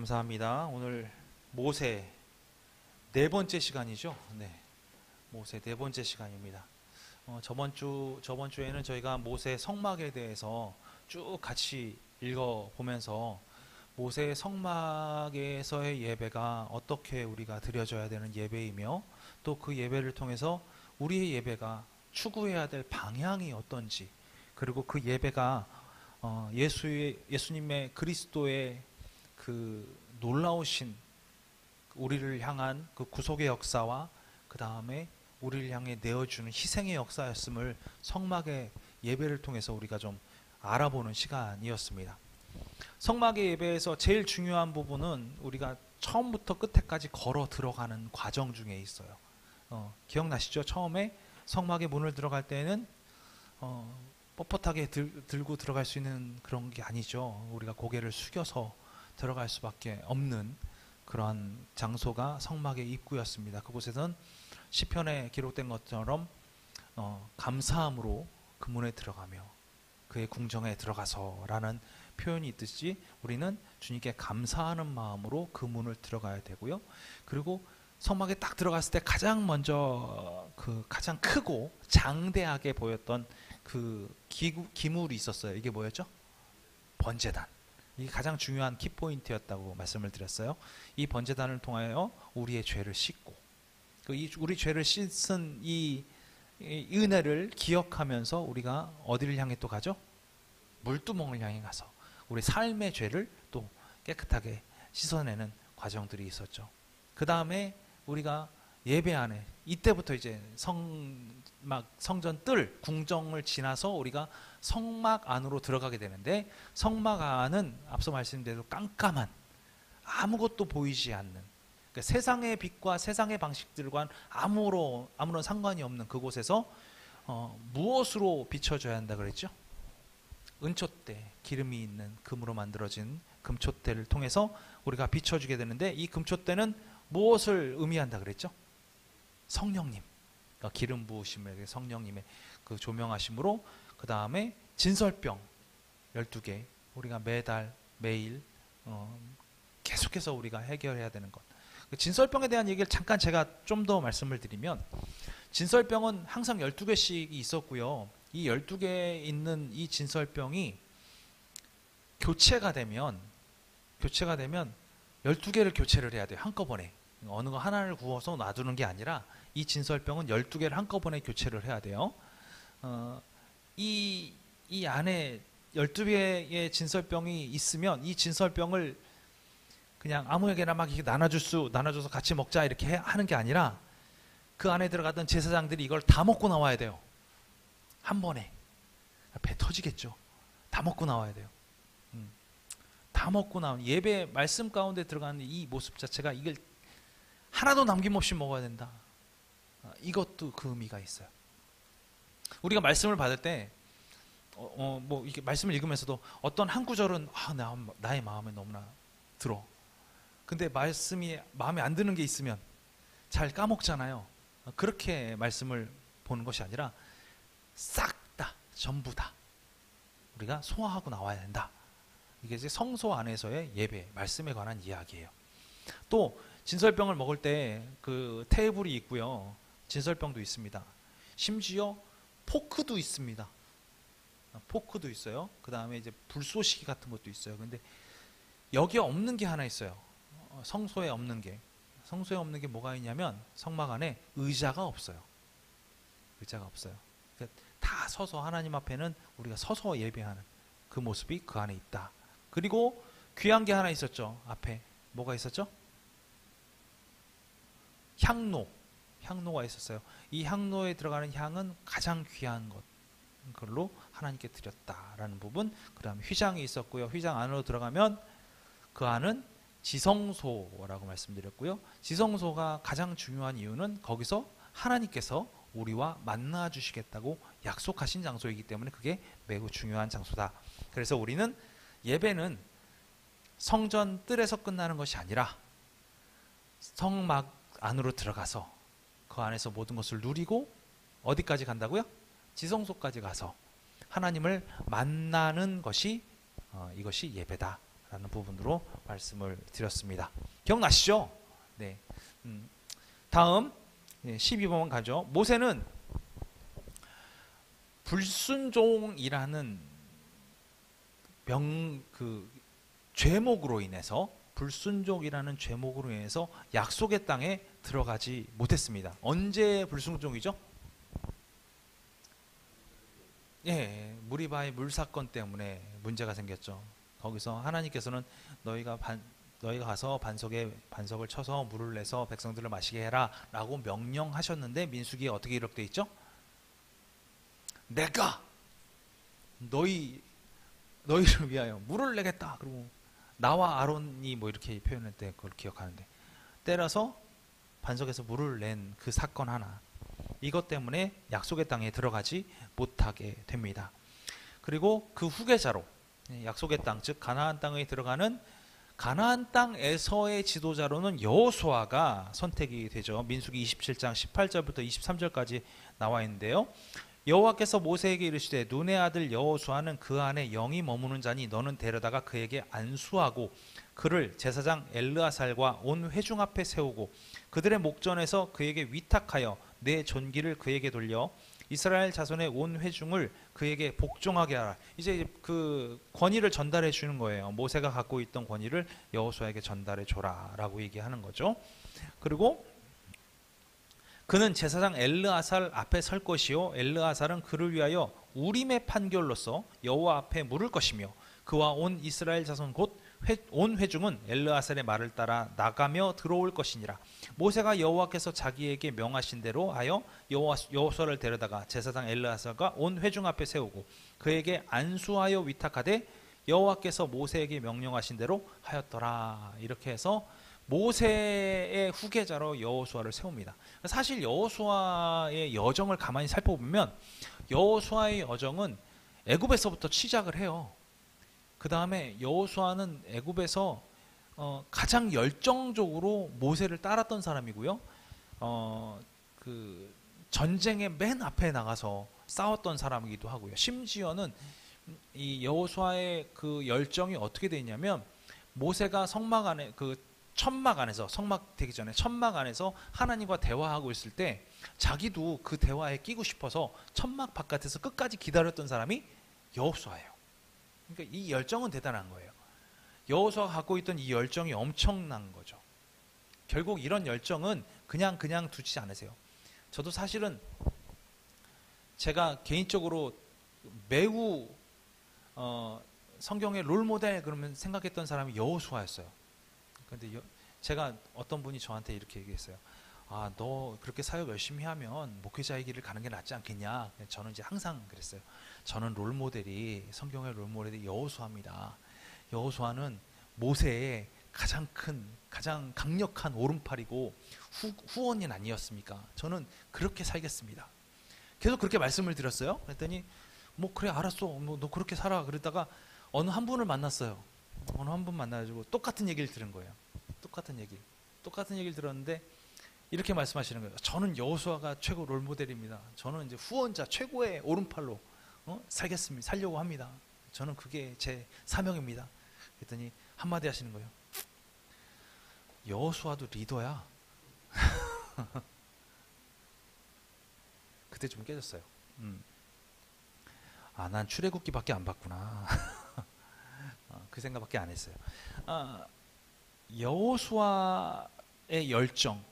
감사합니다. 오늘 모세 네 번째 시간이죠. 네, 모세 네 번째 시간입니다. 저번 주에는 저희가 모세 성막에 대해서 쭉 같이 읽어보면서 모세 성막에서의 예배가 어떻게 우리가 드려져야 되는 예배이며 또 그 예배를 통해서 우리의 예배가 추구해야 될 방향이 어떤지, 그리고 그 예배가 예수님의 그리스도의 그 놀라우신 우리를 향한 그 구속의 역사와 그 다음에 우리를 향해 내어주는 희생의 역사였음을 성막의 예배를 통해서 우리가 좀 알아보는 시간이었습니다. 성막의 예배에서 제일 중요한 부분은 우리가 처음부터 끝에까지 걸어 들어가는 과정 중에 있어요. 기억나시죠? 처음에 성막의 문을 들어갈 때는 뻣뻣하게 들고 들어갈 수 있는 그런 게 아니죠. 우리가 고개를 숙여서 들어갈 수밖에 없는 그러한 장소가 성막의 입구였습니다. 그곳에선 시편에 기록된 것처럼 감사함으로 그 문에 들어가며 그의 궁정에 들어가서라는 표현이 있듯이 우리는 주님께 감사하는 마음으로 그 문을 들어가야 되고요. 그리고 성막에 딱 들어갔을 때 가장 먼저 가장 크고 장대하게 보였던 그 기물이 있었어요. 이게 뭐였죠? 번제단. 이게 가장 중요한 키포인트였다고 말씀을 드렸어요. 이 번제단을 통하여 우리의 죄를 씻고 우리 죄를 씻은 이 은혜를 기억하면서 우리가 어디를 향해 또 가죠? 물두멍을 향해 가서 우리 삶의 죄를 또 깨끗하게 씻어내는 과정들이 있었죠. 그 다음에 우리가 예배 안에 이때부터 이제 성전 뜰 궁정을 지나서 우리가 성막 안으로 들어가게 되는데, 성막 안은 앞서 말씀드린 대로 깜깜한 아무것도 보이지 않는, 그러니까 세상의 빛과 세상의 방식들과 아무런 상관이 없는 그곳에서 무엇으로 비춰져야 한다 그랬죠? 은촛대, 기름이 있는 금으로 만들어진 금촛대를 통해서 우리가 비춰주게 되는데, 이 금촛대는 무엇을 의미한다 그랬죠? 성령님, 그러니까 기름 부으심을 성령님의 그 조명하심으로, 그 다음에 진설병 12개 우리가 매일 계속해서 우리가 해결해야 되는 것. 진설병에 대한 얘기를 잠깐 제가 좀 더 말씀을 드리면, 진설병은 항상 12개씩이 있었고요. 이 12개 있는 이 진설병이 교체가 되면 12개를 교체를 해야 돼요. 한꺼번에. 어느 거 하나를 구워서 놔두는 게 아니라 이 진설병은 12개를 한꺼번에 교체를 해야 돼요. 이 안에 12개의 진설병이 있으면 이 진설병을 그냥 아무에게나 막 이렇게 나눠줘서 같이 먹자 이렇게 하는 게 아니라, 그 안에 들어갔던 제사장들이 이걸 다 먹고 나와야 돼요. 한 번에. 배 터지겠죠. 다 먹고 나와야 돼요. 다 먹고 나온 예배 말씀 가운데 들어가는 이 모습 자체가 이걸 하나도 남김없이 먹어야 된다. 이것도 그 의미가 있어요. 우리가 말씀을 받을 때 뭐 이렇게 말씀을 읽으면서도 어떤 한 구절은 나의 마음에 너무나 들어. 근데 말씀이 마음에 안 드는 게 있으면 잘 까먹잖아요. 그렇게 말씀을 보는 것이 아니라 싹 다, 전부 다 우리가 소화하고 나와야 된다. 이게 이제 성소 안에서의 예배, 말씀에 관한 이야기예요. 또 진설병을 먹을 때 그 테이블이 있고요. 진설병도 있습니다. 심지어 포크도 있습니다. 포크도 있어요. 그 다음에 이제 불쏘시개 같은 것도 있어요. 근데 여기에 없는 게 하나 있어요. 성소에 없는 게 뭐가 있냐면, 성막 안에 의자가 없어요. 의자가 없어요. 그러니까 다 서서 하나님 앞에는 우리가 서서 예배하는 그 모습이 그 안에 있다. 그리고 귀한 게 하나 있었죠. 앞에 뭐가 있었죠? 향로가 있었어요. 이 향로에 들어가는 향은 가장 귀한 걸로 하나님께 드렸다라는 부분. 그 다음에 휘장이 있었고요. 휘장 안으로 들어가면 그 안은 지성소라고 말씀드렸고요. 지성소가 가장 중요한 이유는 거기서 하나님께서 우리와 만나 주시겠다고 약속하신 장소이기 때문에 그게 매우 중요한 장소다. 그래서 우리는 예배는 성전 뜰에서 끝나는 것이 아니라 성막 안으로 들어가서 그 안에서 모든 것을 누리고 어디까지 간다고요? 지성소까지 가서 하나님을 만나는 것이 이것이 예배다 라는 부분으로 말씀을 드렸습니다. 기억나시죠? 네. 다음 12번 가죠. 모세는 불순종이라는 죄목으로 인해서 약속의 땅에 들어가지 못했습니다. 언제 불순종이죠? 예, 무리바의 물 사건 때문에 문제가 생겼죠. 거기서 하나님께서는 너희가 가서 반석을 쳐서 물을 내서 백성들을 마시게 해라 라고 명령하셨는데, 민수기에 어떻게 기록되어 있죠? 내가 너희를 위하여 물을 내겠다. 그리고 나와 아론이 뭐 이렇게 표현할 때 그걸 기억하는데, 때려서 반석에서 물을 낸 그 사건 하나, 이것 때문에 약속의 땅에 들어가지 못하게 됩니다. 그리고 그 후계자로 약속의 땅, 즉 가나안 땅에 들어가는 가나안 땅에서의 지도자로는 여호수아가 선택이 되죠. 민수기 27장 18절부터 23절까지 나와 있는데요. 여호와께서 모세에게 이르시되 눈의 아들 여호수아는 그 안에 영이 머무는 자니 너는 데려다가 그에게 안수하고 그를 제사장 엘르아살과 온 회중 앞에 세우고 그들의 목전에서 그에게 위탁하여 내 존귀를 그에게 돌려 이스라엘 자손의 온 회중을 그에게 복종하게 하라. 이제 그 권위를 전달해 주는 거예요. 모세가 갖고 있던 권위를 여호수아에게 전달해 줘라라고 얘기하는 거죠. 그리고 그는 제사장 엘르아살 앞에 설 것이요 엘르아살은 그를 위하여 우림의 판결로서 여호와 앞에 물을 것이며 그와 온 이스라엘 자손 곧 온 회중은 엘르아살의 말을 따라 나가며 들어올 것이니라. 모세가 여호와께서 자기에게 명하신 대로 하여 여호수아를 데려다가 제사장 엘르아살과 온 회중 앞에 세우고 그에게 안수하여 위탁하되 여호와께서 모세에게 명령하신 대로 하였더라. 이렇게 해서 모세의 후계자로 여호수아를 세웁니다. 사실 여호수아의 여정을 가만히 살펴보면 여호수아의 여정은 애굽에서부터 시작을 해요. 그 다음에 여호수아는 애굽에서 가장 열정적으로 모세를 따랐던 사람이고요. 그 전쟁의 맨 앞에 나가서 싸웠던 사람이기도 하고요. 심지어는 이 여호수아의 그 열정이 어떻게 되냐면 모세가 성막 안에 천막 안에서, 성막 되기 전에 천막 안에서 하나님과 대화하고 있을 때 자기도 그 대화에 끼고 싶어서 천막 바깥에서 끝까지 기다렸던 사람이 여호수아예요. 그러니까 이 열정은 대단한 거예요. 여호수아가 갖고 있던 이 열정이 엄청난 거죠. 결국 이런 열정은 그냥 두지 않으세요. 저도 사실은 제가 개인적으로 매우 성경의 롤모델 그러면 생각했던 사람이 여호수아였어요. 근데 제가 어떤 분이 저한테 이렇게 얘기했어요. 아, 너 그렇게 사역 열심히 하면 목회자의 길을 가는 게 낫지 않겠냐. 저는 이제 항상 그랬어요. 저는 성경의 롤모델이 여호수아입니다. 여호수아는 모세의 가장 강력한 오른팔이고 후원인 아니었습니까? 저는 그렇게 살겠습니다. 계속 그렇게 말씀을 드렸어요. 그랬더니 뭐 그래 알았어. 뭐 너 그렇게 살아. 그러다가 어느 한 분을 만났어요. 어느 한 분 만나가지고 똑같은 얘기를 들은 거예요. 똑같은 얘기를 들었는데 이렇게 말씀하시는 거예요. 저는 여호수아가 최고 롤모델입니다. 저는 이제 후원자 최고의 오른팔로 살려고 합니다. 저는 그게 제 사명입니다. 그랬더니 한마디 하시는 거예요. 여호수아도 리더야. 그때 좀 깨졌어요. 아, 난 출애굽기밖에 안 봤구나. 그 생각밖에 안 했어요. 여호수아의 열정,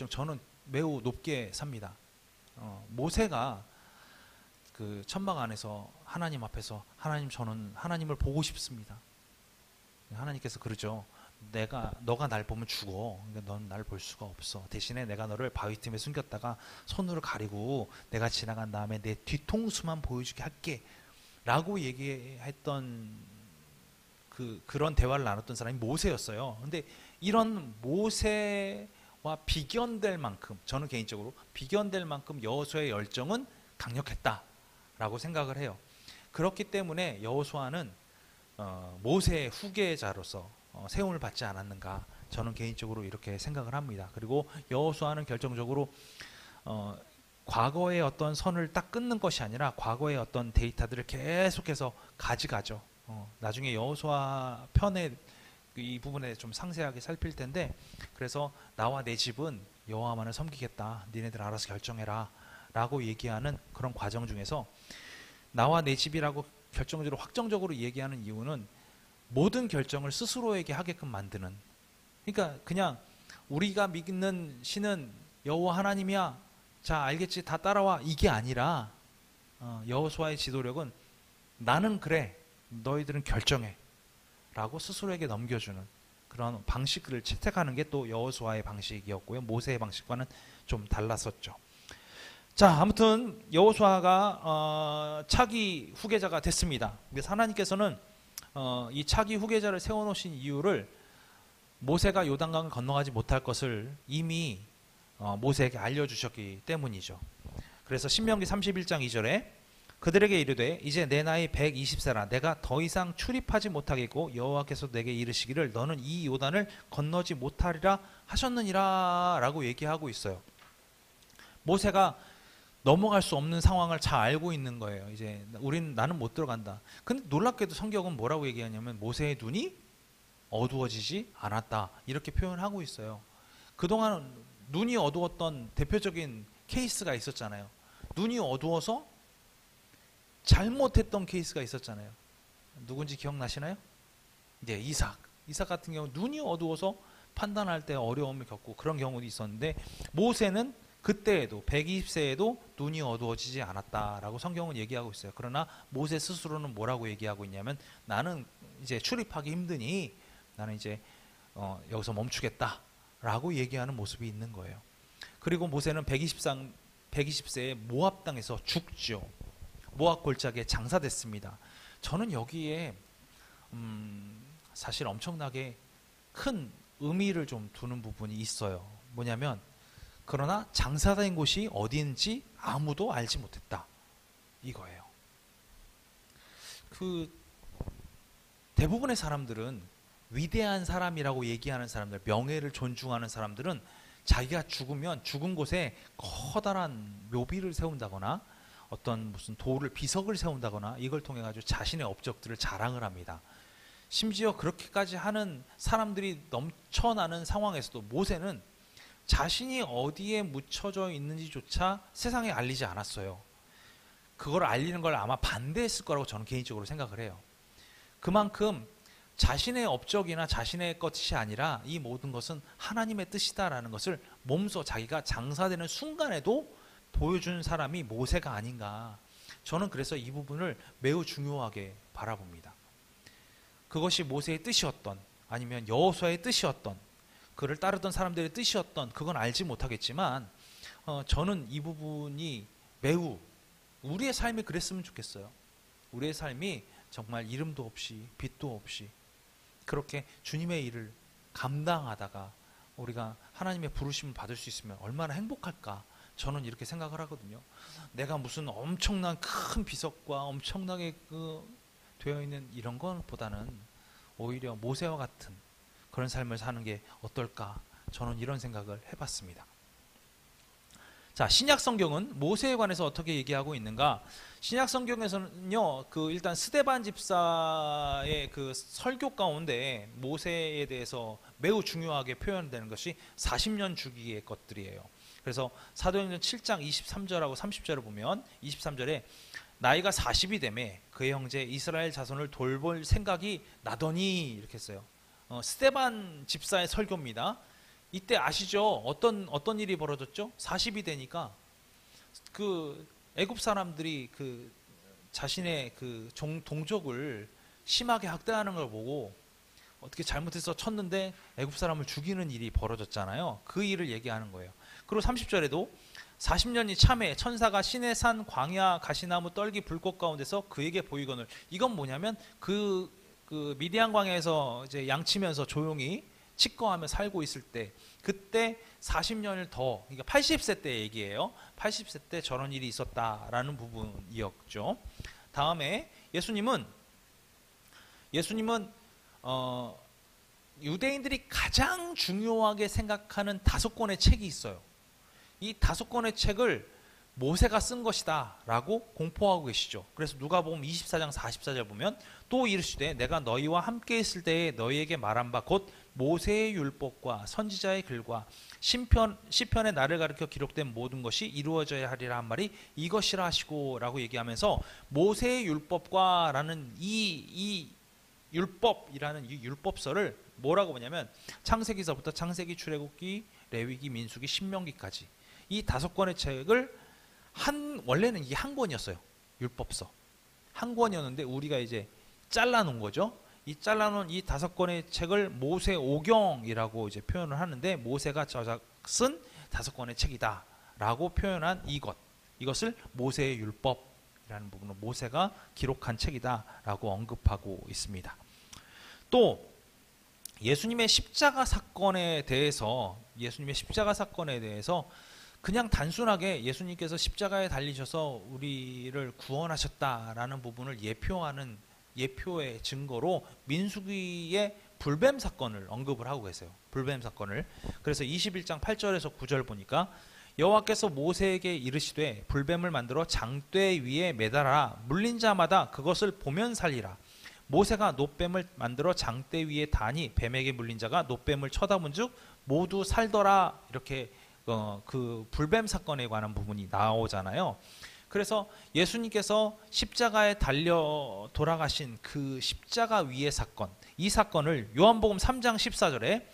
저는 매우 높게 삽니다. 모세가 그 천막 안에서 하나님 앞에서 저는 하나님을 보고 싶습니다. 하나님께서 그러죠. 너가 날 보면 죽어. 그러니까 넌 날 볼 수가 없어. 대신에 내가 너를 바위 틈에 숨겼다가 손으로 가리고 내가 지나간 다음에 내 뒤통수만 보여주게 할게. 라고 얘기했던 그런 대화를 나눴던 사람이 모세였어요. 근데 이런 모세와 비견될 만큼, 저는 개인적으로 비견될 만큼 여호수아의 열정은 강력했다라고 생각을 해요. 그렇기 때문에 여호수아는 모세의 후계자로서 세움을 받지 않았는가, 저는 개인적으로 이렇게 생각을 합니다. 그리고 여호수아는 결정적으로 과거의 어떤 선을 딱 끊는 것이 아니라 과거의 어떤 데이터들을 계속해서 가져가죠. 나중에 여호수아 편에 이 부분에 좀 상세하게 살필 텐데, 그래서 나와 내 집은 여호와만을 섬기겠다. 니네들 알아서 결정해라. 라고 얘기하는 그런 과정 중에서 나와 내 집이라고 결정적으로 확정적으로 얘기하는 이유는 모든 결정을 스스로에게 하게끔 만드는, 그러니까 그냥 우리가 믿는 신은 여호와 하나님이야. 자, 알겠지? 다 따라와. 이게 아니라 여호수아의 지도력은 나는 그래. 너희들은 결정해. 라고 스스로에게 넘겨주는 그런 방식을 채택하는 게 또 여호수아의 방식이었고요. 모세의 방식과는 좀 달랐었죠. 자, 아무튼 여호수아가 차기 후계자가 됐습니다. 그래서 하나님께서는 이 차기 후계자를 세워놓으신 이유를 모세가 요단강을 건너가지 못할 것을 이미 모세에게 알려주셨기 때문이죠. 그래서 신명기 31장 2절에 그들에게 이르되 이제 내 나이 120세라 내가 더 이상 출입하지 못하겠고 여호와께서 내게 이르시기를 너는 이 요단을 건너지 못하리라 하셨느니라 라고 얘기하고 있어요. 모세가 넘어갈 수 없는 상황을 잘 알고 있는 거예요. 이제 나는 못 들어간다. 근데 놀랍게도 성경은 뭐라고 얘기하냐면 모세의 눈이 어두워지지 않았다. 이렇게 표현하고 있어요. 그동안 눈이 어두웠던 대표적인 케이스가 있었잖아요. 눈이 어두워서 잘못했던 케이스가 있었잖아요. 누군지 기억나시나요? 이제 이삭 같은 경우 눈이 어두워서 판단할 때 어려움을 겪고 그런 경우도 있었는데, 모세는 그때에도 120세에도 눈이 어두워지지 않았다라고 성경은 얘기하고 있어요. 그러나 모세 스스로는 뭐라고 얘기하고 있냐면 나는 이제 출입하기 힘드니 나는 이제 여기서 멈추겠다라고 얘기하는 모습이 있는 거예요. 그리고 모세는 120세에 모압 땅에서 죽죠. 모압 골짜기에 장사됐습니다. 저는 여기에 사실 엄청나게 큰 의미를 좀 두는 부분이 있어요. 뭐냐면 그러나 장사된 곳이 어디인지 아무도 알지 못했다. 이거예요. 대부분의 사람들은 위대한 사람이라고 얘기하는 사람들, 명예를 존중하는 사람들은 자기가 죽으면 죽은 곳에 커다란 묘비를 세운다거나 어떤 무슨 돌을 비석을 세운다거나 이걸 통해 가지고 자신의 업적들을 자랑을 합니다. 심지어 그렇게까지 하는 사람들이 넘쳐나는 상황에서도 모세는 자신이 어디에 묻혀져 있는지조차 세상에 알리지 않았어요. 그걸 알리는 걸 아마 반대했을 거라고 저는 개인적으로 생각을 해요. 그만큼 자신의 업적이나 자신의 것이 아니라 이 모든 것은 하나님의 뜻이다라는 것을 몸소 자기가 장사되는 순간에도 보여준 사람이 모세가 아닌가. 저는 그래서 이 부분을 매우 중요하게 바라봅니다. 그것이 모세의 뜻이었던, 아니면 여호수아의 뜻이었던, 그를 따르던 사람들의 뜻이었던, 그건 알지 못하겠지만 저는 이 부분이 매우 우리의 삶이 그랬으면 좋겠어요. 우리의 삶이 정말 이름도 없이 빛도 없이 그렇게 주님의 일을 감당하다가 우리가 하나님의 부르심을 받을 수 있으면 얼마나 행복할까. 저는 이렇게 생각을 하거든요. 내가 무슨 엄청난 큰 비석과 엄청나게 되어 있는 이런 것보다는 오히려 모세와 같은 그런 삶을 사는 게 어떨까. 저는 이런 생각을 해봤습니다. 자, 신약 성경은 모세에 관해서 어떻게 얘기하고 있는가? 신약 성경에서는요, 일단 스데반 집사의 그 설교 가운데 모세에 대해서 매우 중요하게 표현되는 것이 40년 주기의 것들이에요. 그래서 사도행전 7장 23절하고 30절을 보면 23절에 나이가 40이 되매 그의 형제 이스라엘 자손을 돌볼 생각이 나더니 이렇게 했어요. 스데반 집사의 설교입니다. 이때 아시죠? 어떤 일이 벌어졌죠? 40이 되니까 애굽 사람들이 자신의 동족을 심하게 학대하는 걸 보고 어떻게 잘못해서 쳤는데 애굽 사람을 죽이는 일이 벌어졌잖아요. 그 일을 얘기하는 거예요. 그리고 30절에도 40년이 참에 천사가 시내 산 광야 가시나무 떨기 불꽃 가운데서 그에게 보이거늘. 이건 뭐냐면 미디안 광야에서 이제 양치면서 조용히 치과하며 살고 있을 때, 그때 40년을 더, 그러니까 80세 때 얘기예요. 80세 때 저런 일이 있었다라는 부분이었죠. 다음에 예수님은 유대인들이 가장 중요하게 생각하는 5권의 책이 있어요. 이 5권의 책을 모세가 쓴 것이다 라고 공포하고 계시죠. 그래서 누가복음 24장 44절 보면 또 이르시되 내가 너희와 함께 있을 때에 너희에게 말한 바 곧 모세의 율법과 선지자의 글과 시편의 나를 가리켜 기록된 모든 것이 이루어져야 하리라 한 말이 이것이라 하시고 라고 얘기하면서 모세의 율법과 라는 이 율법이라는 이 율법서를 뭐라고 보냐면 창세기서부터 창세기, 출애굽기, 레위기, 민수기, 신명기까지 이 5권의 책을 원래는 이게 한 권이었어요. 율법서 한 권이었는데 우리가 이제 잘라놓은 거죠. 이 잘라놓은 이 5권의 책을 모세 오경이라고 이제 표현을 하는데 모세가 쓴 5권의 책이다 라고 표현한 이것을 모세의 율법이라는 부분으로 모세가 기록한 책이다 라고 언급하고 있습니다. 또 예수님의 십자가 사건에 대해서 그냥 단순하게 예수님께서 십자가에 달리셔서 우리를 구원하셨다라는 부분을 예표하는 예표의 증거로 민수기의 불뱀 사건을 언급을 하고 계세요. 불뱀 사건을. 그래서 21장 8절에서 9절 보니까 여호와께서 모세에게 이르시되 불뱀을 만들어 장대 위에 매달아 물린 자마다 그것을 보면 살리라. 모세가 놋뱀을 만들어 장대 위에 다니 뱀에게 물린 자가 놋뱀을 쳐다본즉 모두 살더라. 이렇게 그 불뱀 사건에 관한 부분이 나오잖아요. 그래서 예수님께서 십자가에 달려 돌아가신 그 십자가 위의 사건, 이 사건을 요한복음 3장 14절에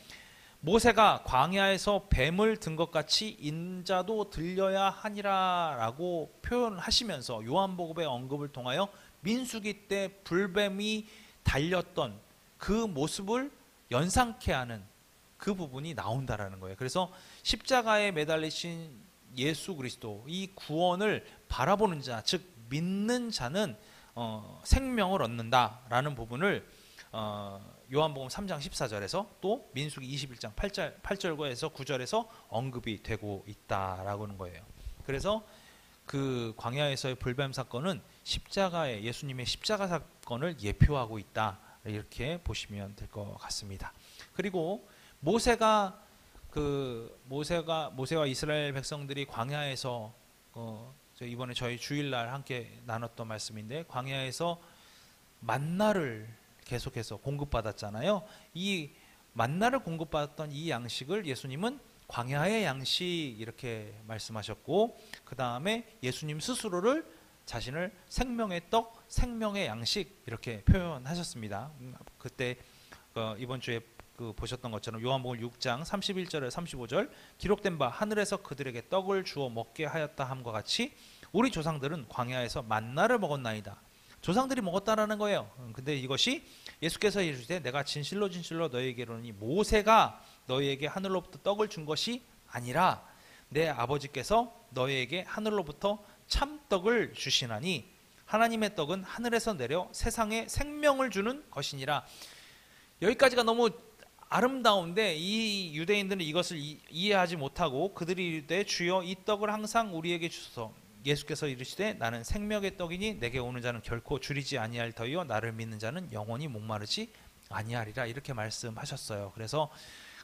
모세가 광야에서 뱀을 든 것 같이 인자도 들려야 하니라 라고 표현하시면서 요한복음의 언급을 통하여 민수기 때 불뱀이 달렸던 그 모습을 연상케 하는 그 부분이 나온다라는 거예요. 그래서 십자가에 매달리신 예수 그리스도, 이 구원을 바라보는 자, 즉 믿는 자는 생명을 얻는다라는 부분을 요한복음 3장 14절에서 또 민수기 21장 8절에서 9절에서 언급이 되고 있다라고 하는 거예요. 그래서 그 광야에서의 불뱀 사건은 예수님의 십자가 사건을 예표하고 있다, 이렇게 보시면 될 것 같습니다. 그리고 모세와 이스라엘 백성들이 광야에서 이번에 저희 주일날 함께 나눴던 말씀인데 광야에서 만나를 계속해서 공급받았잖아요. 이 만나를 공급받았던 이 양식을 예수님은 광야의 양식 이렇게 말씀하셨고, 그 다음에 예수님 스스로를 자신을 생명의 떡, 생명의 양식 이렇게 표현하셨습니다. 그때 이번 주에 보셨던 것처럼 요한복음 6장 31절에 35절 기록된 바 하늘에서 그들에게 떡을 주어 먹게 하였다 함과 같이 우리 조상들은 광야에서 만나를 먹었나이다. 조상들이 먹었다라는 거예요. 근데 이것이 예수께서 이르시되 내가 진실로 진실로 너희에게 이르노니 모세가 너희에게 하늘로부터 떡을 준 것이 아니라 내 아버지께서 너희에게 하늘로부터 참떡을 주시나니 하나님의 떡은 하늘에서 내려 세상에 생명을 주는 것이니라. 여기까지가 너무 아름다운데 이 유대인들은 이것을 이해하지 못하고 그들이 이르되 주여 이 떡을 항상 우리에게 주소서. 예수께서 이르시되 나는 생명의 떡이니 내게 오는 자는 결코 줄이지 아니할 터이요 나를 믿는 자는 영원히 목마르지 아니하리라, 이렇게 말씀하셨어요. 그래서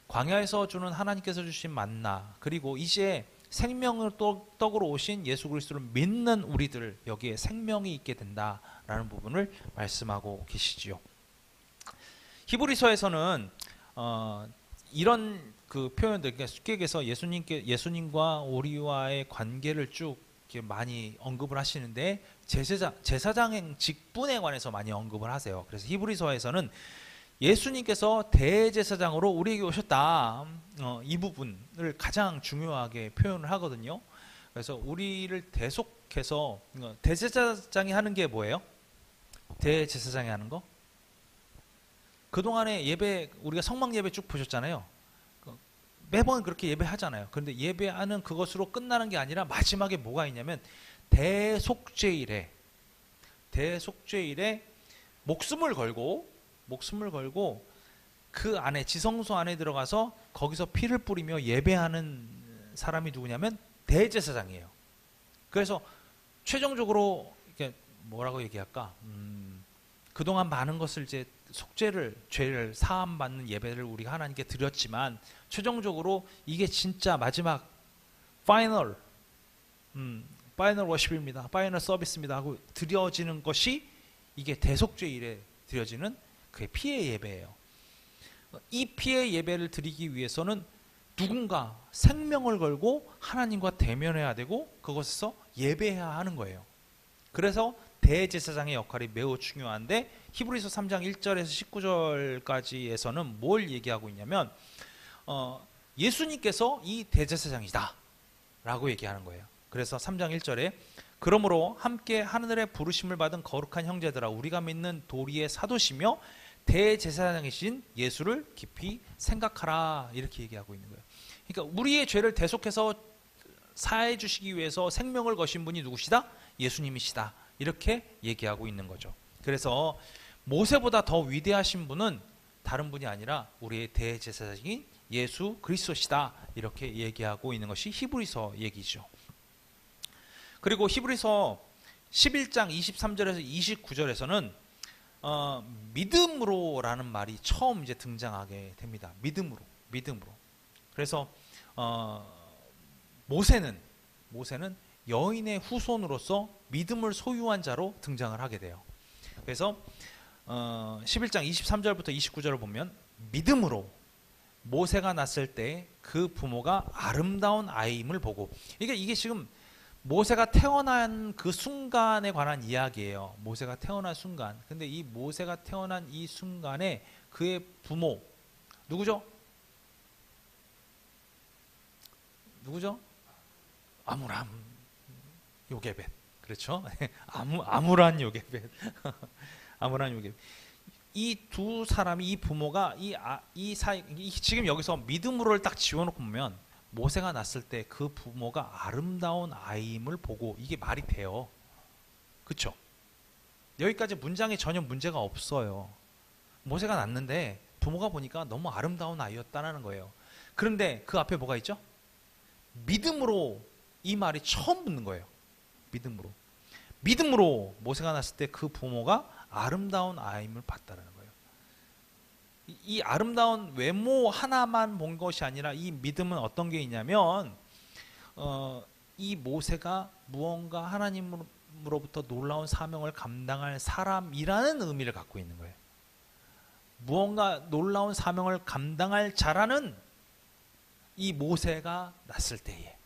광야에서 주는 하나님께서 주신 만나, 그리고 이제 생명의 떡으로 오신 예수 그리스도를 믿는 우리들, 여기에 생명이 있게 된다라는 부분을 말씀하고 계시지요. 히브리서에서는 이런 그 표현들, 그러니까 쉽게 얘기해서 예수님과 우리와의 관계를 쭉 이렇게 많이 언급을 하시는데 제사장 직분에 관해서 많이 언급을 하세요. 그래서 히브리서에서는 예수님께서 대제사장으로 우리에게 오셨다, 이 부분을 가장 중요하게 표현을 하거든요. 그래서 우리를 대속해서, 대제사장이 하는 게 뭐예요? 대제사장이 하는 거? 그동안에 예배, 우리가 성막 예배 쭉 보셨잖아요. 매번 그렇게 예배하잖아요. 그런데 예배하는 그것으로 끝나는 게 아니라 마지막에 뭐가 있냐면 대속죄일에 목숨을 걸고 그 안에 지성소 안에 들어가서 거기서 피를 뿌리며 예배하는 사람이 누구냐면 대제사장이에요. 그래서 최종적으로 이렇게 뭐라고 얘기할까? 그동안 많은 것을 이제 죄를 사함받는 예배를 우리가 하나님께 드렸지만 최종적으로 이게 진짜 마지막 파이널 파이널 워십입니다. 파이널 서비스입니다 하고 드려지는 것이 이게 대속죄일에 드려지는 그의 피의 예배예요. 이 피의 예배를 드리기 위해서는 누군가 생명을 걸고 하나님과 대면해야 되고 그것에서 예배해야 하는 거예요. 그래서 대제사장의 역할이 매우 중요한데 히브리서 3장 1절에서 19절까지에서는 뭘 얘기하고 있냐면 예수님께서 이 대제사장이다 라고 얘기하는 거예요. 그래서 3장 1절에 그러므로 함께 하늘의 부르심을 받은 거룩한 형제들아 우리가 믿는 도리의 사도시며 대제사장이신 예수를 깊이 생각하라 이렇게 얘기하고 있는 거예요. 그러니까 우리의 죄를 대속해서 사해 주시기 위해서 생명을 거신 분이 누구시다? 예수님이시다 이렇게 얘기하고 있는 거죠. 그래서 모세보다 더 위대하신 분은 다른 분이 아니라 우리의 대제사장인 예수 그리스도시다 이렇게 얘기하고 있는 것이 히브리서 얘기죠. 그리고 히브리서 11장 23절에서 29절에서는 믿음으로라는 말이 처음 이제 등장하게 됩니다. 믿음으로. 그래서 모세는 여인의 후손으로서 믿음을 소유한 자로 등장을 하게 돼요. 그래서 11장 23절부터 29절을 보면 믿음으로 모세가 낳았을 때 그 부모가 아름다운 아이임을 보고 이게 지금 모세가 태어난 그 순간에 관한 이야기예요. 모세가 태어난 순간. 근데 이 모세가 태어난 이 순간에 그의 부모 누구죠? 아므람 요게벳. 그렇죠? 아므란 요게벳. 아므란 요게벳. 이 두 사람이 이 부모가 지금 여기서 믿음으로를 딱 지워놓고 보면 모세가 낳았을 때 그 부모가 아름다운 아이임을 보고 이게 말이 돼요. 그렇죠? 여기까지 문장에 전혀 문제가 없어요. 모세가 낳았는데 부모가 보니까 너무 아름다운 아이였다는 거예요. 그런데 그 앞에 뭐가 있죠? 믿음으로 이 말이 처음 붙는 거예요. 믿음으로 모세가 낳았을 때 그 부모가 아름다운 아이임을 봤다는 거예요. 이 아름다운 외모 하나만 본 것이 아니라 이 믿음은 어떤 게 있냐면 이 모세가 무언가 하나님으로부터 놀라운 사명을 감당할 사람이라는 의미를 갖고 있는 거예요. 무언가 놀라운 사명을 감당할 자라는 이 모세가 낳았을 때에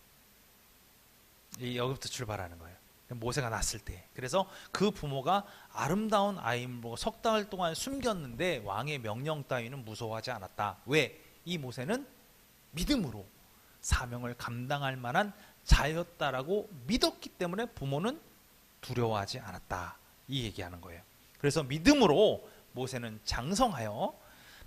여기부터 출발하는 거예요. 모세가 낳았을 때. 그래서 그 부모가 아름다운 아이임을 보고 석 달 동안 숨겼는데 왕의 명령 따위는 무서워하지 않았다. 왜? 이 모세는 믿음으로 사명을 감당할 만한 자였다라고 믿었기 때문에 부모는 두려워하지 않았다. 이 얘기하는 거예요. 그래서 믿음으로 모세는 장성하여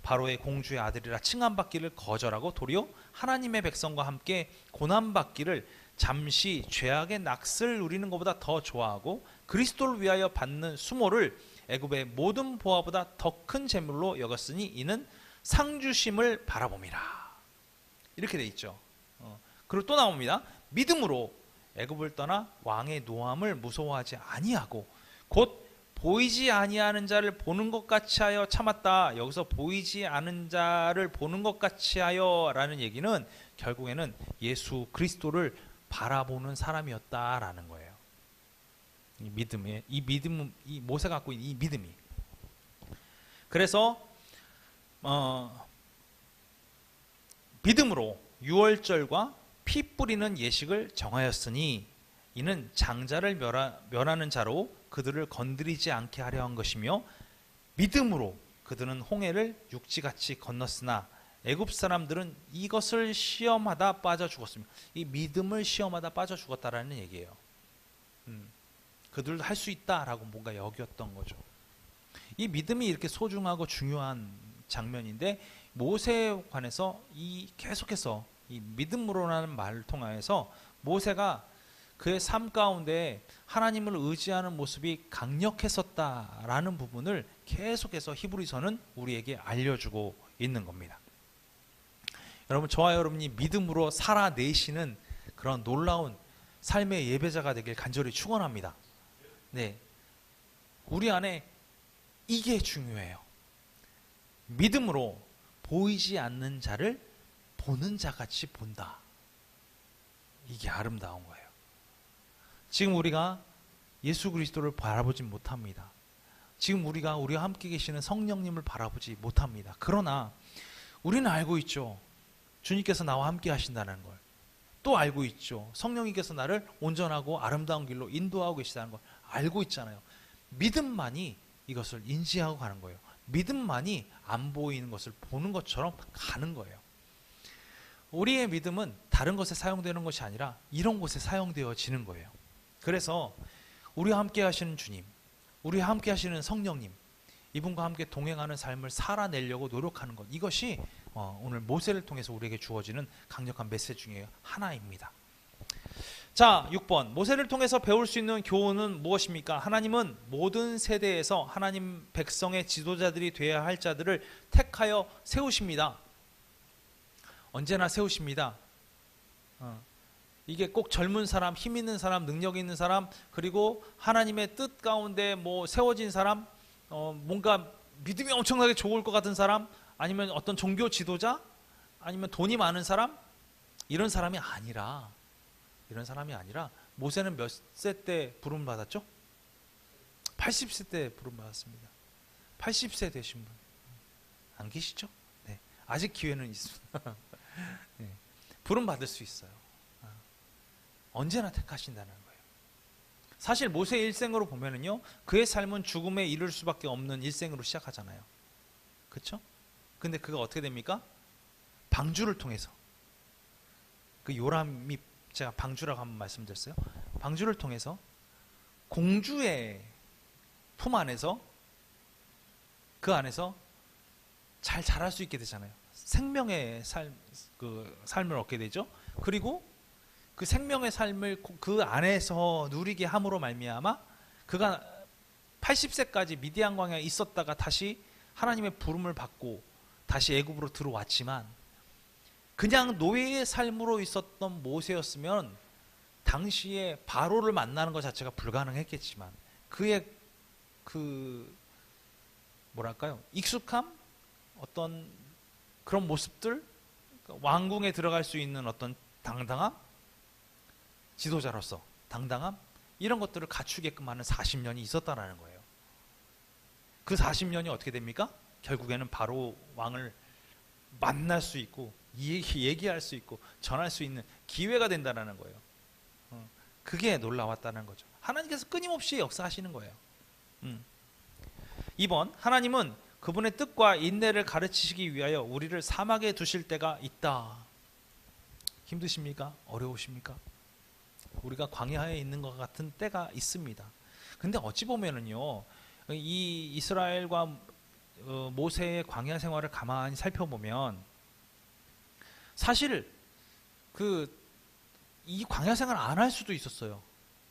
바로의 공주의 아들이라 칭함받기를 거절하고 도리어 하나님의 백성과 함께 고난받기를 잠시 죄악의 낙을 누리는 것보다 더 좋아하고 그리스도를 위하여 받는 수모를 애굽의 모든 보화보다 더 큰 재물로 여겼으니 이는 상주심을 바라봄이라. 이렇게 돼 있죠. 그리고 또 나옵니다. 믿음으로 애굽을 떠나 왕의 노함을 무서워하지 아니하고 곧 보이지 아니하는 자를 보는 것 같이 하여 참았다. 여기서 보이지 않은 자를 보는 것 같이 하여 라는 얘기는 결국에는 예수 그리스도를 바라보는 사람이었다라는 거예요. 이 모세가 갖고 있는 이 믿음이. 그래서 믿음으로 유월절과 피 뿌리는 예식을 정하였으니 이는 장자를 멸하는 자로 그들을 건드리지 않게 하려 한 것이며 믿음으로 그들은 홍해를 육지같이 건넜으나 애굽 사람들은 이것을 시험하다 빠져 죽었습니다. 이 믿음을 시험하다 빠져 죽었다라는 얘기예요. 그들도 할 수 있다라고 뭔가 여겼던 거죠. 이 믿음이 이렇게 소중하고 중요한 장면인데 모세에 관해서 계속해서 이 믿음으로라는 말을 통하여서 모세가 그의 삶 가운데 하나님을 의지하는 모습이 강력했었다라는 부분을 계속해서 히브리서는 우리에게 알려주고 있는 겁니다. 여러분, 저와 여러분이 믿음으로 살아내시는 그런 놀라운 삶의 예배자가 되길 간절히 축원합니다. 네, 우리 안에 이게 중요해요. 믿음으로 보이지 않는 자를 보는 자같이 본다. 이게 아름다운 거예요. 지금 우리가 예수 그리스도를 바라보지 못합니다. 지금 우리와 함께 계시는 성령님을 바라보지 못합니다. 그러나 우리는 알고 있죠. 주님께서 나와 함께 하신다는 걸. 또 알고 있죠. 성령님께서 나를 온전하고 아름다운 길로 인도하고 계시다는 걸 알고 있잖아요. 믿음만이 이것을 인지하고 가는 거예요. 믿음만이 안 보이는 것을 보는 것처럼 가는 거예요. 우리의 믿음은 다른 것에 사용되는 것이 아니라 이런 곳에 사용되어지는 거예요. 그래서 우리와 함께 하시는 주님, 우리와 함께 하시는 성령님, 이분과 함께 동행하는 삶을 살아내려고 노력하는 것, 이것이 오늘 모세를 통해서 우리에게 주어지는 강력한 메시지 중에 하나입니다. 자, 6번. 모세를 통해서 배울 수 있는 교훈은 무엇입니까? 하나님은 모든 세대에서 하나님 백성의 지도자들이 되어야 할 자들을 택하여 세우십니다. 언제나 세우십니다. 이게 꼭 젊은 사람, 힘 있는 사람, 능력 있는 사람, 그리고 하나님의 뜻 가운데 세워진 사람, 뭔가 믿음이 엄청나게 좋을 것 같은 사람, 아니면 어떤 종교 지도자, 아니면 돈이 많은 사람, 이런 사람이 아니라 모세는 몇 세 때 부름 받았죠? 80세 때 부름 받았습니다. 80세 되신 분 안 계시죠? 네, 아직 기회는 있습니다. 네, 부름 받을 수 있어요. 언제나 택하신다는 거예요. 사실 모세의 일생으로 보면은요, 그의 삶은 죽음에 이를 수밖에 없는 일생으로 시작하잖아요. 그렇죠? 근데 그가 어떻게 됩니까? 방주를 통해서, 그 요람이, 제가 방주라고 한번 말씀드렸어요. 방주를 통해서 공주의 품 안에서, 그 안에서 잘 자랄 수 있게 되잖아요. 생명의 삶을 얻게 되죠. 그리고 그 생명의 삶을 그 안에서 누리게 함으로 말미암아 그가 80세까지 미디안 광야에 있었다가 다시 하나님의 부름을 받고 다시 애굽으로 들어왔지만, 그냥 노예의 삶으로 있었던 모세였으면 당시에 바로를 만나는 것 자체가 불가능했겠지만, 그의 익숙함, 어떤 그런 모습들, 왕궁에 들어갈 수 있는 어떤 당당함, 지도자로서 당당함, 이런 것들을 갖추게끔 하는 40년이 있었다라는 거예요. 그 40년이 어떻게 됩니까? 결국에는 바로 왕을 만날 수 있고 얘기할 수 있고 전할 수 있는 기회가 된다는 거예요. 그게 놀라웠다는 거죠. 하나님께서 끊임없이 역사하시는 거예요. 2번, 하나님은 그분의 뜻과 인내를 가르치시기 위하여 우리를 사막에 두실 때가 있다. 힘드십니까? 어려우십니까? 우리가 광야에 있는 것 같은 때가 있습니다. 근데 어찌 보면은요, 이 이스라엘과 모세의 광야 생활을 가만히 살펴보면 사실 이 광야 생활 안 할 수도 있었어요.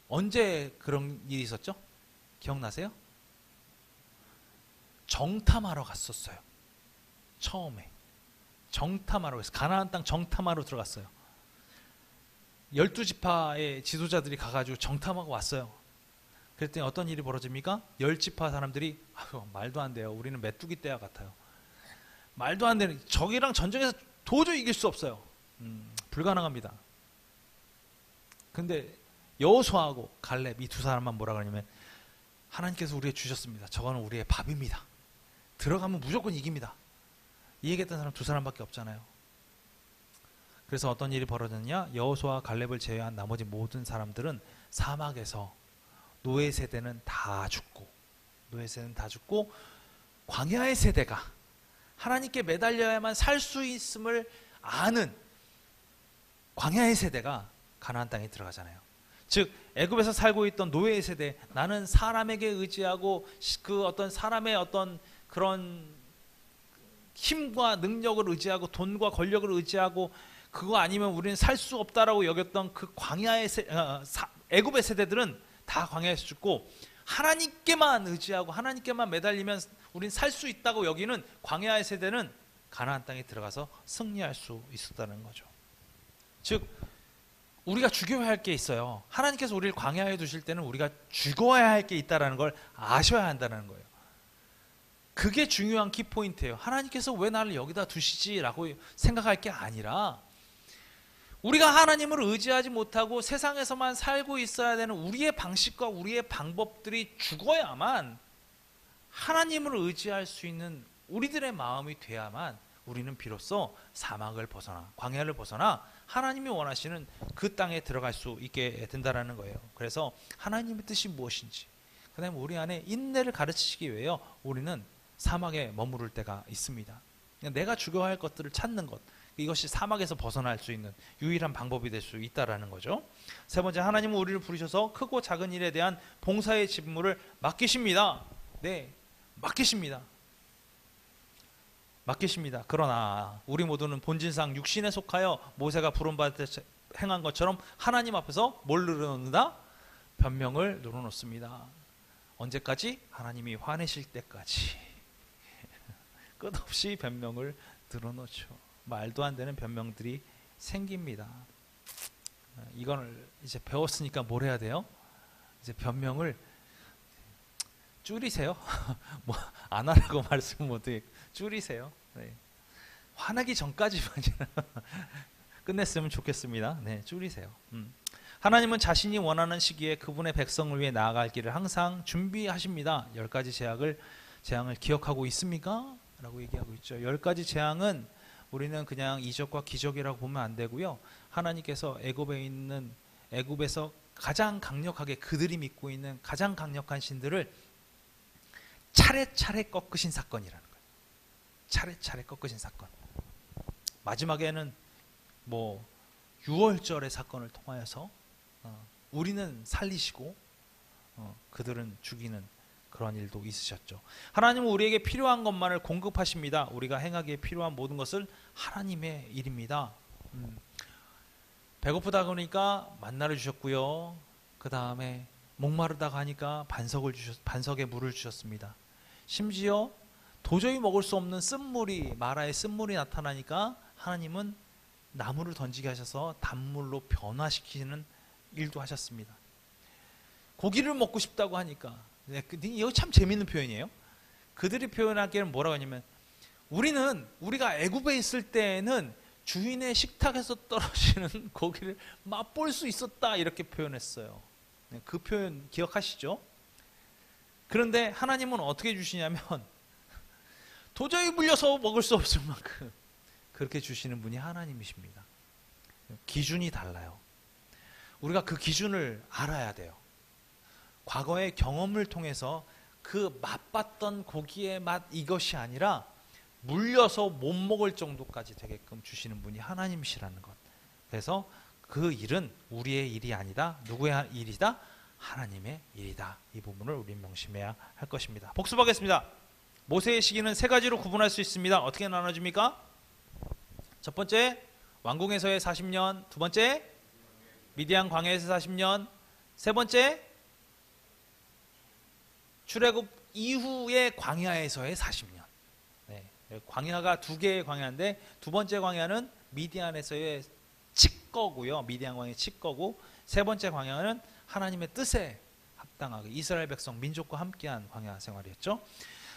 언제 그런 일이 있었죠? 기억나세요? 정탐하러 갔었어요. 처음에 정탐하러 갔어요. 가나안 땅 정탐하러 들어갔어요. 12지파의 지도자들이 가가지고 정탐하고 왔어요. 그랬더니 어떤 일이 벌어집니까? 10지파 사람들이 말도 안 돼요. 우리는 메뚜기 떼와 같아요. 말도 안 되는, 적이랑 전쟁에서 도저히 이길 수 없어요. 불가능합니다. 근데 여호수아하고 갈렙, 이 두 사람만 뭐라 그러냐면, 하나님께서 우리에게 주셨습니다. 저거는 우리의 밥입니다. 들어가면 무조건 이깁니다. 이 얘기했던 사람 두 사람밖에 없잖아요. 그래서 어떤 일이 벌어졌냐? 여호수아와 갈렙을 제외한 나머지 모든 사람들은 사막에서 노예 세대는 다 죽고 광야의 세대가 하나님께 매달려야만 살 수 있음을 아는 광야의 세대가 가나안 땅에 들어가잖아요. 즉 애굽에서 살고 있던 노예의 세대, 나는 사람에게 의지하고 그 어떤 사람의 어떤 그런 힘과 능력을 의지하고 돈과 권력을 의지하고 그거 아니면 우리는 살 수 없다라고 여겼던 그 광야의 애굽의 세대들은 다 광야에서 죽고, 하나님께만 의지하고 하나님께만 매달리면 우린 살 수 있다고 여기는 광야의 세대는 가나안 땅에 들어가서 승리할 수 있었다는 거죠. 즉 우리가 죽여야 할 게 있어요. 하나님께서 우리를 광야에 두실 때는 우리가 죽어야 할 게 있다는 걸 아셔야 한다는 거예요. 그게 중요한 키포인트예요. 하나님께서 왜 나를 여기다 두시지? 라고 생각할 게 아니라 우리가 하나님을 의지하지 못하고 세상에서만 살고 있어야 되는 우리의 방식과 우리의 방법들이 죽어야만 하나님을 의지할 수 있는 우리들의 마음이 돼야만 우리는 비로소 사막을 벗어나 광야를 벗어나 하나님이 원하시는 그 땅에 들어갈 수 있게 된다는 거예요. 그래서 하나님의 뜻이 무엇인지, 그 다음에 우리 안에 인내를 가르치시기 위해 우리는 사막에 머무를 때가 있습니다. 내가 죽여야 할 것들을 찾는 것, 이것이 사막에서 벗어날 수 있는 유일한 방법이 될 수 있다는 거죠. 세 번째, 하나님은 우리를 부르셔서 크고 작은 일에 대한 봉사의 직무를 맡기십니다. 네, 맡기십니다. 그러나 우리 모두는 본질상 육신에 속하여 모세가 부름받을 때 행한 것처럼 하나님 앞에서 뭘 늘어놓는다? 변명을 늘어놓습니다. 언제까지? 하나님이 화내실 때까지. 끝없이 변명을 늘어놓죠. 말도 안 되는 변명들이 생깁니다. 이걸 이제 배웠으니까 뭘 해야 돼요? 이제 변명을 줄이세요. 뭐 안 하라고 말씀 못해, 줄이세요. 네. 화나기 전까지만 끝냈으면 좋겠습니다. 네, 줄이세요. 하나님은 자신이 원하는 시기에 그분의 백성을 위해 나아갈 길을 항상 준비하십니다. 10가지 재앙을 기억하고 있습니까? 라고 얘기하고 있죠. 10가지 재앙은 우리는 그냥 이적과 기적이라고 보면 안 되고요. 하나님께서 애굽에서 가장 강력하게 그들이 믿고 있는 가장 강력한 신들을 차례차례 꺾으신 사건이라는 거예요. 차례차례 꺾으신 사건. 마지막에는 뭐 6월절의 사건을 통하여서 우리는 살리시고 그들은 죽이는 그런 일도 있으셨죠. 하나님은 우리에게 필요한 것만을 공급하십니다. 우리가 행하기에 필요한 모든 것을 하나님의 일입니다. 배고프다 그러니까 만나를 주셨고요. 그 다음에 목마르다가 하니까 반석에 물을 주셨습니다. 심지어 도저히 먹을 수 없는 마라의 쓴물이 나타나니까 하나님은 나무를 던지게 하셔서 단물로 변화시키는 일도 하셨습니다. 고기를 먹고 싶다고 하니까, 이거 참 재밌는 표현이에요. 그들이 표현하기에는 뭐라고 하냐면, 우리가 애굽에 있을 때에는 주인의 식탁에서 떨어지는 고기를 맛볼 수 있었다, 이렇게 표현했어요. 그 표현 기억하시죠? 그런데 하나님은 어떻게 주시냐면 도저히 물려서 먹을 수 없을 만큼 그렇게 주시는 분이 하나님이십니다. 기준이 달라요. 우리가 그 기준을 알아야 돼요. 과거의 경험을 통해서 그 맛봤던 고기의 맛, 이것이 아니라 물려서 못 먹을 정도까지 되게끔 주시는 분이 하나님이시라는 것. 그래서 그 일은 우리의 일이 아니다. 누구의 일이다? 하나님의 일이다. 이 부분을 우리는 명심해야 할 것입니다. 복습하겠습니다. 모세의 시기는 3가지로 구분할 수 있습니다. 어떻게 나눠집니까? 첫 번째, 왕궁에서의 40년. 두 번째, 미디안 광야에서 40년. 세 번째, 출애굽 이후의 광야에서의 40년. 네, 광야가 2개의 광야인데 두 번째 광야는 미디안에서의 칙거고요. 미디안 광야의 칙거고, 세 번째 광야는 하나님의 뜻에 합당하게 이스라엘 백성 민족과 함께한 광야 생활이었죠.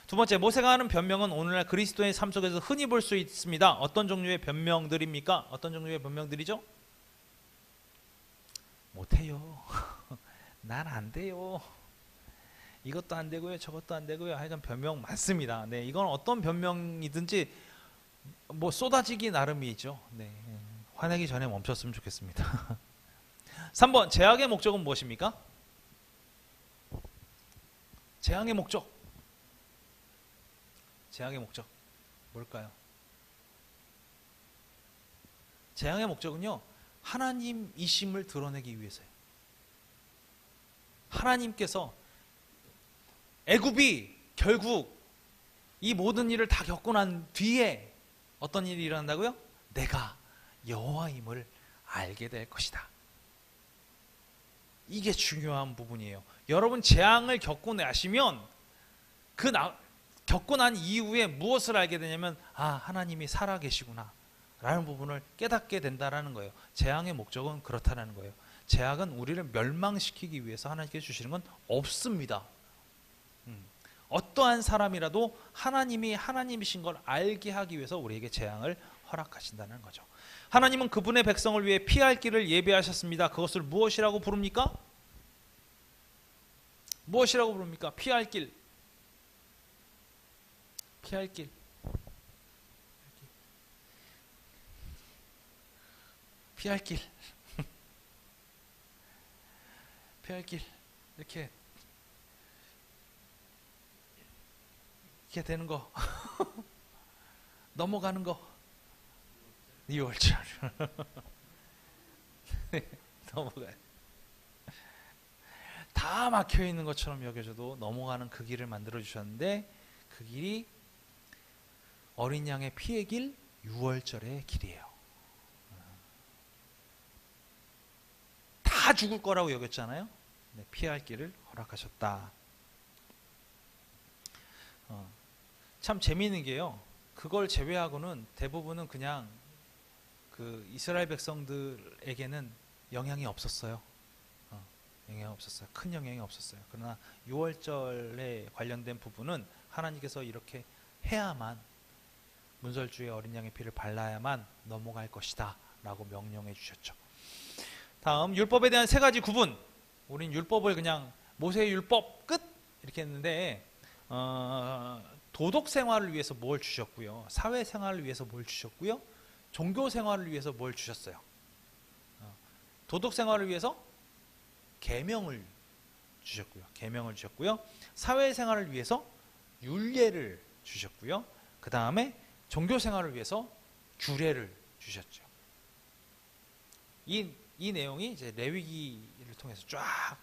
두 번째, 모세가 하는 변명은 오늘날 그리스도의 삶 속에서 흔히 볼 수 있습니다. 어떤 종류의 변명들입니까? 어떤 종류의 변명들이죠? 못해요. 난 안 돼요. 이것도 안 되고요, 저것도 안 되고요. 하여간 변명 많습니다. 네, 이건 어떤 변명이든지 뭐 쏟아지기 나름이죠. 네, 화내기 전에 멈췄으면 좋겠습니다. 3번, 재앙의 목적은 무엇입니까? 재앙의 목적. 재앙의 목적 뭘까요? 재앙의 목적은요, 하나님이심을 드러내기 위해서요. 하나님께서 애굽이 결국 이 모든 일을 다 겪고 난 뒤에 어떤 일이 일어난다고요? 내가 여호와임을 알게 될 것이다. 이게 중요한 부분이에요. 여러분, 재앙을 겪고 나시면 겪고 난 이후에 무엇을 알게 되냐면, 하나님이 살아계시구나 라는 부분을 깨닫게 된다는 거예요. 재앙의 목적은 그렇다는 거예요. 재앙은 우리를 멸망시키기 위해서 하나님께서 주시는 건 없습니다. 어떠한 사람이라도 하나님이 하나님이신 걸 알게 하기 위해서 우리에게 재앙을 허락하신다는 거죠. 하나님은 그분의 백성을 위해 피할 길을 예비하셨습니다. 그것을 무엇이라고 부릅니까? 무엇이라고 부릅니까? 피할 길. 피할 길. 피할 길. 피할 길. 이렇게 되는 거. 넘어가는 거. 유월절. 넘어가요. 다 막혀 있는 것처럼 여겨져도 넘어가는 그 길을 만들어 주셨는데, 그 길이 어린 양의 피의 길, 유월절의 길이에요. 다 죽을 거라고 여겼잖아요. 네, 피할 길을 허락하셨다. 참 재미있는 게요, 그걸 제외하고는 대부분은 그냥 그 이스라엘 백성들에게는 영향이 없었어요. 영향이 없었어요. 큰 영향이 없었어요. 그러나 6월절에 관련된 부분은 하나님께서 이렇게 해야만, 문설주의 어린 양의 피를 발라야만 넘어갈 것이다 라고 명령해 주셨죠. 다음, 율법에 대한 세 가지 구분. 우린 율법을 그냥 모세의 율법 끝 이렇게 했는데, 도덕 생활을 위해서 뭘 주셨고요, 사회 생활을 위해서 뭘 주셨고요, 종교 생활을 위해서 뭘 주셨어요. 도덕 생활을 위해서 계명을 주셨고요. 사회 생활을 위해서 율례를 주셨고요. 그 다음에 종교 생활을 위해서 규례를 주셨죠. 이 내용이 이제 레위기를 통해서 쫙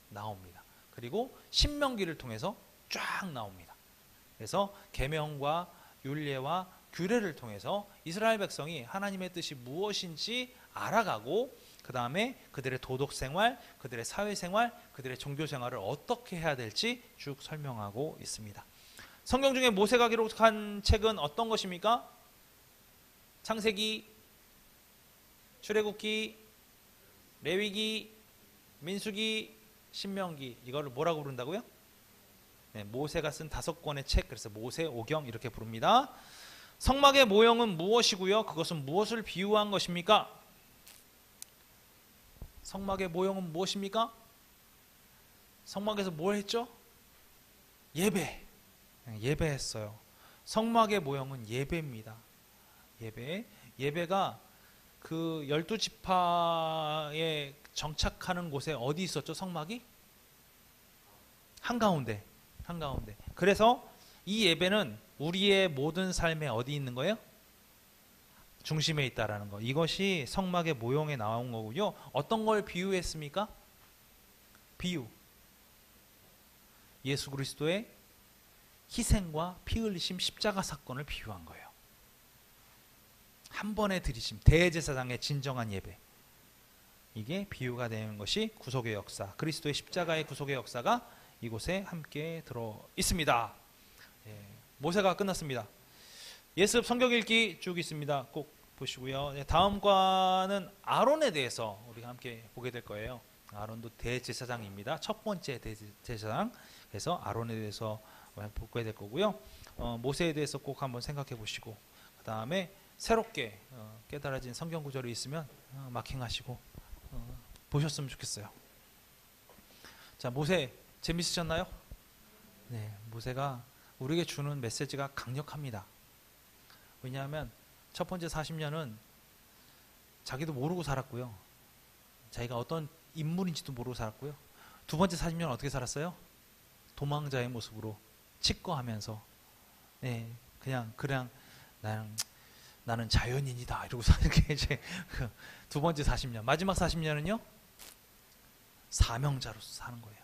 나옵니다. 그리고 신명기를 통해서 쫙 나옵니다. 그래서 계명과 율례와 규례를 통해서 이스라엘 백성이 하나님의 뜻이 무엇인지 알아가고, 그 다음에 그들의 도덕생활, 그들의 사회생활, 그들의 종교생활을 어떻게 해야 될지 쭉 설명하고 있습니다. 성경 중에 모세가 기록한 책은 어떤 것입니까? 창세기, 출애굽기, 레위기, 민수기, 신명기. 이거를 뭐라고 부른다고요? 네, 모세가 쓴 5권의 책, 그래서 모세오경 이렇게 부릅니다. 성막의 모형은 무엇이고요? 그것은 무엇을 비유한 것입니까? 성막의 모형은 무엇입니까? 성막에서 뭘 했죠? 예배했어요. 성막의 모형은 예배입니다. 예배가 그 12지파에 정착하는 곳에 어디 있었죠? 성막이? 한가운데. 그래서 이 예배는 우리의 모든 삶에 어디 있는 거예요? 중심에 있다라는 거. 이것이 성막의 모형에 나온 거고요. 어떤 걸 비유했습니까? 비유. 예수 그리스도의 희생과 피 흘리심 십자가 사건을 비유한 거예요. 한 번에 드리심, 대제사장의 진정한 예배. 이게 비유가 되는 것이 구속의 역사, 그리스도의 십자가의 구속의 역사가 이곳에 함께 들어 있습니다. 모세가 끝났습니다. 예습 성경 읽기 쭉 있습니다. 꼭 보시고요. 다음 과는 아론에 대해서 우리가 함께 보게 될 거예요. 아론도 대제사장입니다. 첫 번째 대제사장. 그래서 아론에 대해서 보게 될 거고요. 모세에 대해서 꼭 한번 생각해 보시고, 그 다음에 새롭게 깨달아진 성경 구절이 있으면 마킹하시고 보셨으면 좋겠어요. 자, 모세 재밌으셨나요? 네, 모세가 우리에게 주는 메시지가 강력합니다. 왜냐하면 첫 번째 40년은 자기도 모르고 살았고요. 자기가 어떤 인물인지도 모르고 살았고요. 두 번째 40년은 어떻게 살았어요? 도망자의 모습으로 치과하면서, 네, 그냥 나는 자연인이다 이러고 사는 게 이제 그 두 번째 40년. 마지막 40년은요, 사명자로서 사는 거예요.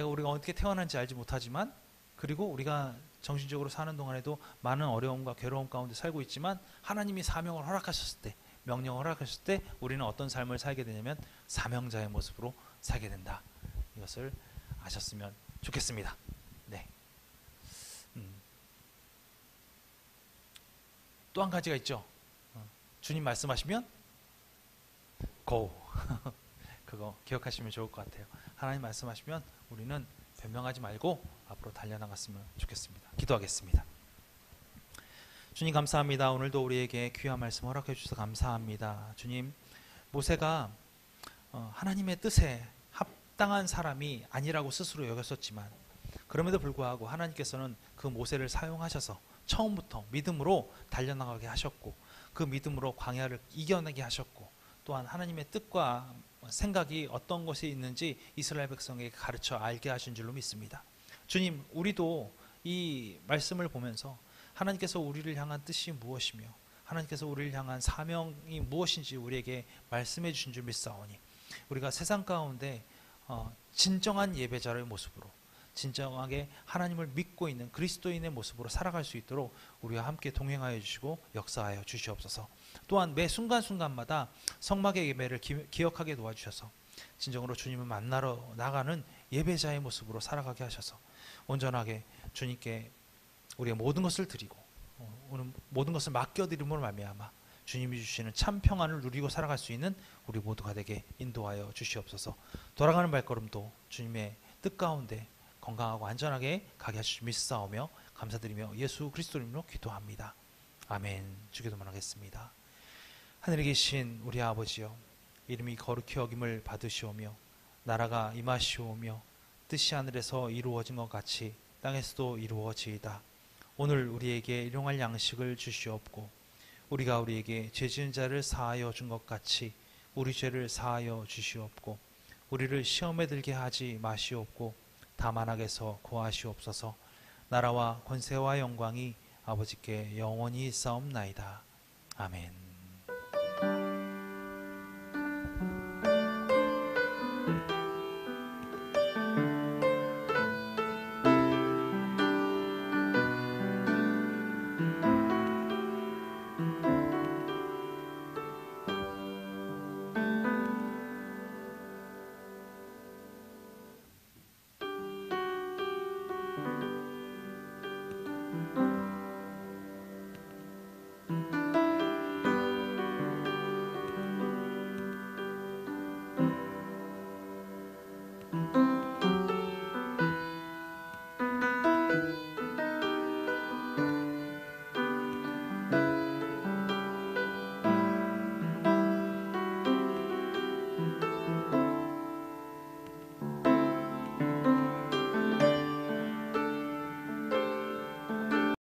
우리가 어떻게 태어난지 알지 못하지만, 그리고 우리가 정신적으로 사는 동안에도 많은 어려움과 괴로움 가운데 살고 있지만, 하나님이 사명을 허락하셨을 때, 명령을 허락하셨을 때 우리는 어떤 삶을 살게 되냐면 사명자의 모습으로 살게 된다. 이것을 아셨으면 좋겠습니다. 네. 또 한 가지가 있죠. 주님 말씀하시면 go. 그거 기억하시면 좋을 것 같아요. 하나님 말씀하시면 우리는 변명하지 말고 앞으로 달려나갔으면 좋겠습니다. 기도하겠습니다. 주님 감사합니다. 오늘도 우리에게 귀한 말씀 허락해 주셔서 감사합니다. 주님, 모세가 하나님의 뜻에 합당한 사람이 아니라고 스스로 여겼었지만 그럼에도 불구하고 하나님께서는 그 모세를 사용하셔서 처음부터 믿음으로 달려나가게 하셨고 그 믿음으로 광야를 이겨내게 하셨고 또한 하나님의 뜻과 생각이 어떤 것이 있는지 이스라엘 백성에게 가르쳐 알게 하신 줄로 믿습니다. 주님, 우리도 이 말씀을 보면서 하나님께서 우리를 향한 뜻이 무엇이며 하나님께서 우리를 향한 사명이 무엇인지 우리에게 말씀해 주신 줄 믿사오니 우리가 세상 가운데 진정한 예배자의 모습으로 진정하게 하나님을 믿고 있는 그리스도인의 모습으로 살아갈 수 있도록 우리와 함께 동행하여 주시고 역사하여 주시옵소서. 또한 매 순간순간마다 성막의 예배를 기억하게 도와주셔서 진정으로 주님을 만나러 나가는 예배자의 모습으로 살아가게 하셔서 온전하게 주님께 우리의 모든 것을 드리고 오늘 모든 것을 맡겨드림으로 말미암아 주님이 주시는 참 평안을 누리고 살아갈 수 있는 우리 모두가 되게 인도하여 주시옵소서. 돌아가는 발걸음도 주님의 뜻 가운데 건강하고 안전하게 가게 하시며 믿사오며 감사드리며 예수 그리스도 이름으로 기도합니다. 아멘. 주기도만 하겠습니다. 하늘에 계신 우리 아버지여, 이름이 거룩히 여김을 받으시오며 나라가 임하시오며 뜻이 하늘에서 이루어진 것 같이 땅에서도 이루어지이다. 오늘 우리에게 일용할 양식을 주시옵고 우리가 우리에게 죄 지은 자를 사하여 준 것 같이 우리 죄를 사하여 주시옵고 우리를 시험에 들게 하지 마시옵고 다만 악에서 구하시옵소서. 나라와 권세와 영광이 아버지께 영원히 있사옵나이다. 아멘.